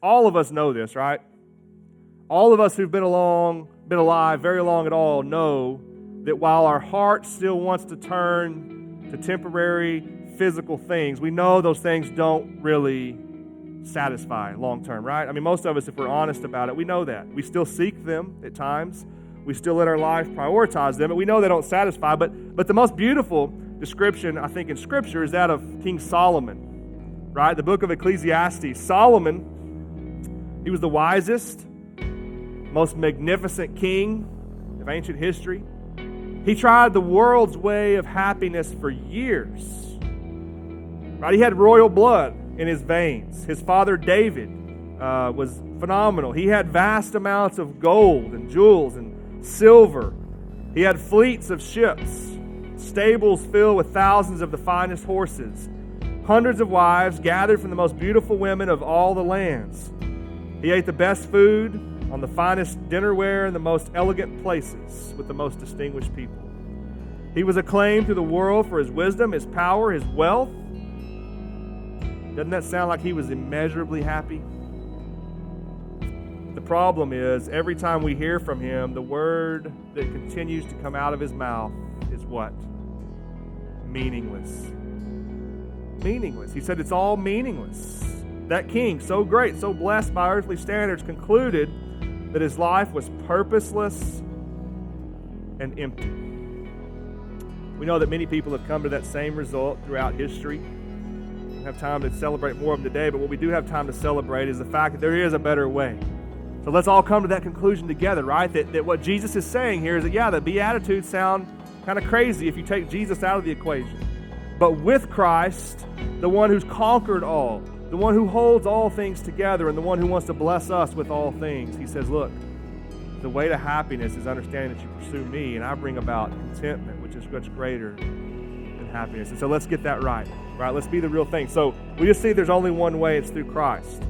all of us know this, right? All of us who've been alive very long at all know that while our heart still wants to turn to temporary physical things, we know those things don't really satisfy long term, right? I mean, most of us, if we're honest about it, we know that. We still seek them at times. We still let our life prioritize them, but we know they don't satisfy. But the most beautiful description, I think, in Scripture is that of King Solomon, right? The book of Ecclesiastes. Solomon, he was the wisest, most magnificent king of ancient history. He tried the world's way of happiness for years, right? He had royal blood in his veins. His father David was phenomenal. He had vast amounts of gold and jewels and silver. He had fleets of ships, stables filled with thousands of the finest horses, hundreds of wives gathered from the most beautiful women of all the lands. He ate the best food on the finest dinnerware in the most elegant places with the most distinguished people. He was acclaimed to the world for his wisdom, his power, his wealth. Doesn't that sound like he was immeasurably happy? The problem is, every time we hear from him, the word that continues to come out of his mouth is what? Meaningless. Meaningless. He said it's all meaningless. That king, so great, so blessed by earthly standards, concluded that his life was purposeless and empty. We know that many people have come to that same result throughout history. We don't have time to celebrate more of them today, but what we do have time to celebrate is the fact that there is a better way. So let's all come to that conclusion together, right? That what Jesus is saying here is that, yeah, the Beatitudes sound kind of crazy if you take Jesus out of the equation. But with Christ, the one who's conquered all, the one who holds all things together, and the one who wants to bless us with all things, he says, look, the way to happiness is understanding that you pursue me, and I bring about contentment, which is much greater than happiness. And so let's get that right? Let's be the real thing. So we just see there's only one way, it's through Christ.